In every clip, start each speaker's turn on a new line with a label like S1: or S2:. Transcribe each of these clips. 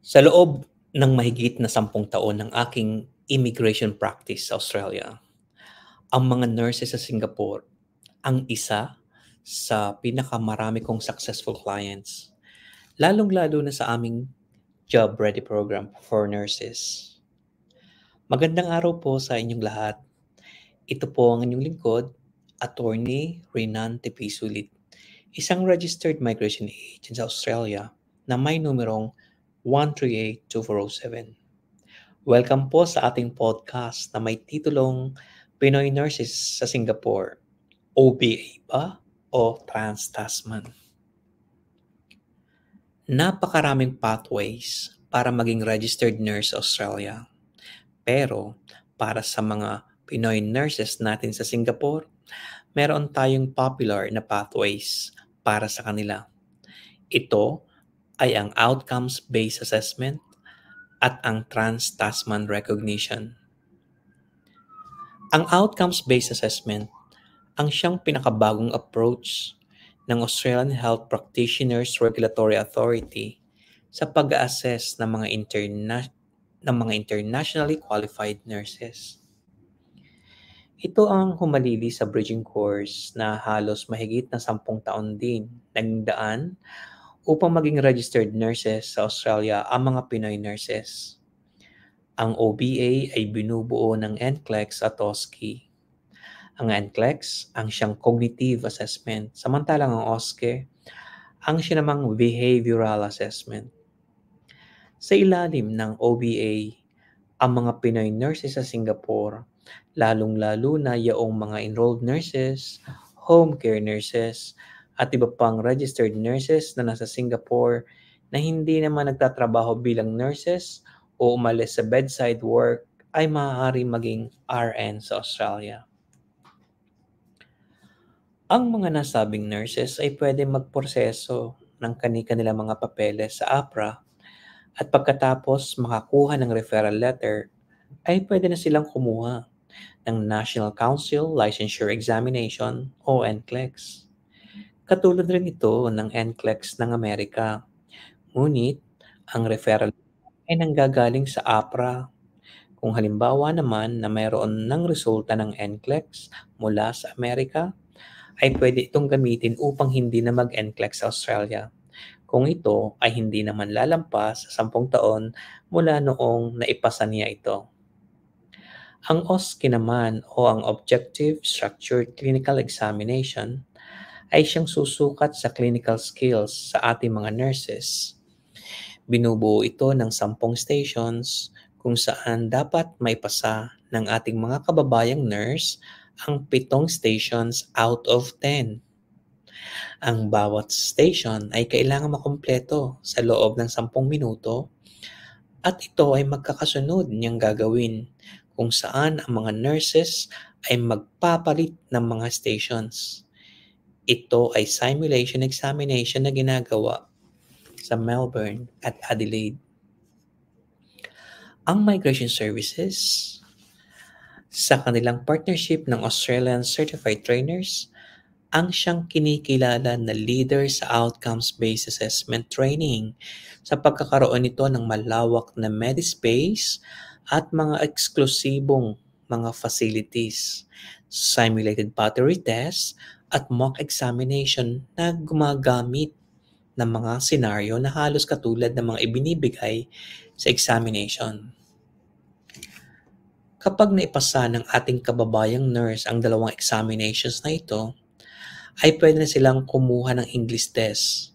S1: Sa loob ng mahigit na 10 taon ng aking immigration practice sa Australia, ang mga nurses sa Singapore ang isa sa pinakamarami kong successful clients, lalong-lalo na sa aming Job Ready program for nurses. Magandang araw po sa inyong lahat. Ito po ang inyong lingkod, Attorney Renan Tepisulit, isang registered migration agent sa Australia na may numerong 1382407. Welcome po sa ating podcast na may titulong Pinoy Nurses sa Singapore, OBA ba o Trans-Tasman? Napakaraming pathways para maging registered nurse sa Australia. Pero para sa mga Pinoy nurses natin sa Singapore, meron tayong popular na pathways para sa kanila. Ito ay ang Outcomes-Based Assessment at ang Trans-Tasman Recognition. Ang Outcomes-Based Assessment ang siyang pinakabagong approach ng Australian Health Practitioners Regulatory Authority sa pag-assess ng mga internationally qualified nurses. Ito ang humalili sa bridging course na halos mahigit na 10 taon din naging daan upang maging registered nurses sa Australia ang mga Pinoy nurses. Ang OBA ay binubuo ng NCLEX at OSCE. Ang NCLEX ang siyang cognitive assessment, samantalang ang OSCE ang siya namang behavioral assessment. Sa ilalim ng OBA, ang mga Pinoy nurses sa Singapore, lalong-lalo na yaong mga enrolled nurses, home care nurses, at iba pang registered nurses na nasa Singapore na hindi naman nagtatrabaho bilang nurses o umalis sa bedside work ay maaari maging RN sa Australia. Ang mga nasabing nurses ay pwede magproseso ng kani-kanilang mga papeles sa APRA at pagkatapos makakuha ng referral letter ay pwede na silang kumuha ng National Council Licensure Examination o NCLEX. Katulad rin ito ng NCLEX ng Amerika. Ngunit ang referral ay nanggagaling sa APRA. Kung halimbawa naman na mayroon ng resulta ng NCLEX mula sa Amerika, ay pwede itong gamitin upang hindi na mag-NCLEX sa Australia. Kung ito ay hindi naman lalampas sa 10 taon mula noong naipasa niya ito. Ang OSCE naman o ang Objective Structured Clinical Examination ay siyang susukat sa clinical skills sa ating mga nurses. Binubuo ito ng 10 stations kung saan dapat maipasa ng ating mga kababayang nurse ang 7 stations out of 10. Ang bawat station ay kailangan makumpleto sa loob ng 10 minuto at ito ay magkakasunod niyang gagawin kung saan ang mga nurses ay magpapalit ng mga stations. Ito ay simulation examination na ginagawa sa Melbourne at Adelaide. Ang Migration Services sa kanilang partnership ng Australian Certified Trainers ang siyang kinikilala na leader sa outcomes-based assessment training sa pagkakaroon nito ng malawak na medispace at mga eksklusibong mga facilities, simulated battery tests at mock examination na gumagamit ng mga senaryo na halos katulad ng mga ibinibigay sa examination. Kapag naipasa ng ating kababayang nurse ang 2 examinations na ito, ay pwede na silang kumuha ng English test.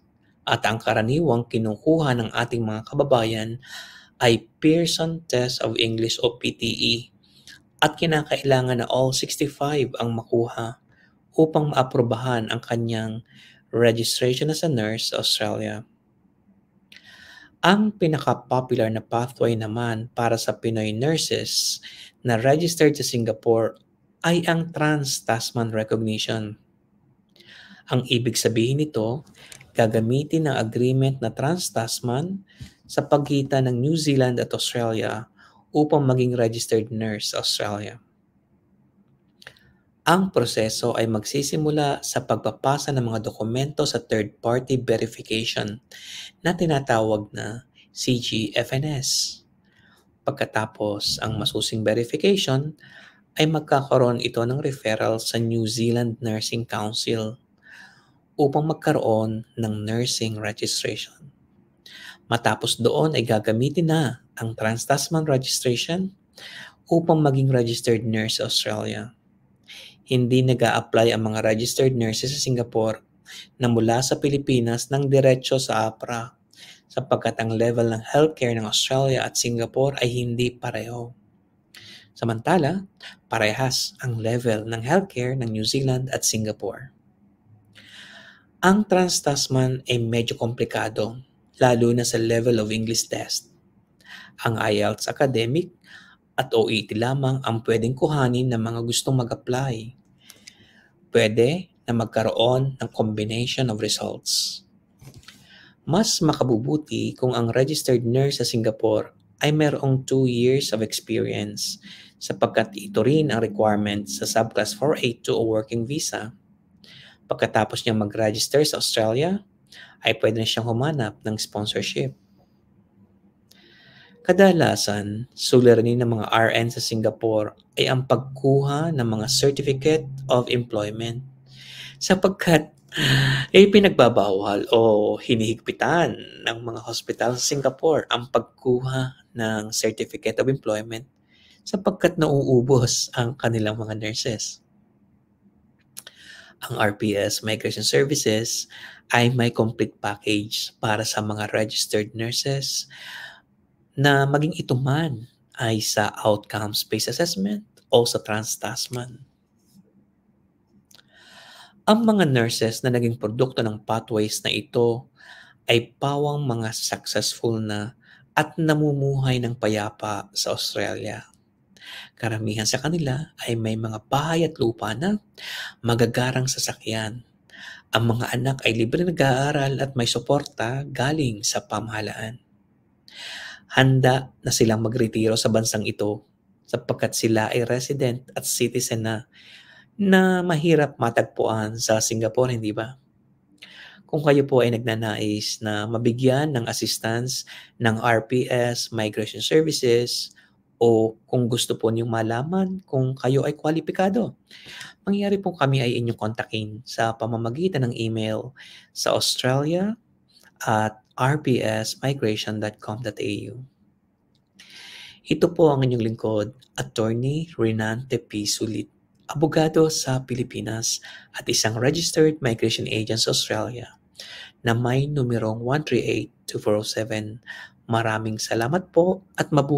S1: At ang karaniwang kinukuha ng ating mga kababayan ay Pearson Test of English o PTE. At kinakailangan na all 65 ang makuha upang maaprubahan ang kanyang registration as a nurse sa Australia. Ang pinaka-popular na pathway naman para sa Pinoy nurses na registered sa Singapore ay ang Trans-Tasman Recognition. Ang ibig sabihin nito, gagamitin ng agreement na Trans-Tasman sa pagitan ng New Zealand at Australia upang maging registered nurse sa Australia. Ang proseso ay magsisimula sa pagpapasa ng mga dokumento sa third-party verification na tinatawag na CGFNS. Pagkatapos ang masusing verification, ay magkakaroon ito ng referral sa New Zealand Nursing Council upang magkaroon ng nursing registration. Matapos doon ay gagamitin na ang Trans-Tasman registration upang maging registered nurse sa Australia. Hindi nag-a-apply ang mga registered nurses sa Singapore na mula sa Pilipinas ng diretso sa APRA sapagkat ang level ng healthcare ng Australia at Singapore ay hindi pareho. Samantala, parehas ang level ng healthcare ng New Zealand at Singapore. Ang Trans-Tasman ay medyo komplikado, lalo na sa level of English test. Ang IELTS academic at OET lamang ang pwedeng kuhanin ng mga gustong mag-apply. Pwede na magkaroon ng combination of results. Mas makabubuti kung ang registered nurse sa Singapore ay mayroong 2 years of experience sapagkat ito rin ang requirement sa subclass 482 o working visa. Pagkatapos niyang mag-register sa Australia, ay pwede na siyang humanap ng sponsorship. Kadalasan, suliranin ng mga RN sa Singapore ay ang pagkuha ng mga Certificate of Employment sapagkat ay pinagbabawal o hinihigpitan ng mga hospital sa Singapore ang pagkuha ng Certificate of Employment sapagkat nauubos ang kanilang mga nurses. Ang RPS Migration Services ay may complete package para sa mga registered nurses na maging ito man ay sa outcomes-based assessment o sa Trans-Tasman. Ang mga nurses na naging produkto ng pathways na ito ay pawang mga successful na at namumuhay ng payapa sa Australia. Karamihan sa kanila ay may mga bahay at lupa na, magagarang sasakyan. Ang mga anak ay libre nag-aaral at may suporta galing sa pamahalaan. Handa na silang magretiro sa bansang ito sapagkat sila ay resident at citizen na mahirap matagpuan sa Singapore, hindi ba? Kung kayo po ay nagnanais na mabigyan ng assistance ng RPS Migration Services o kung gusto po niyong malaman kung kayo ay kwalipikado, mangyari po kami ay inyong kontakin sa pamamagitan ng email sa australia@rpsmigration.com.au. Ito po ang inyong lingkod, Attorney Renante P. Sulit, abogado sa Pilipinas at isang registered migration agent sa Australia na may numerong 138-2407. Maraming salamat po at mabuhay.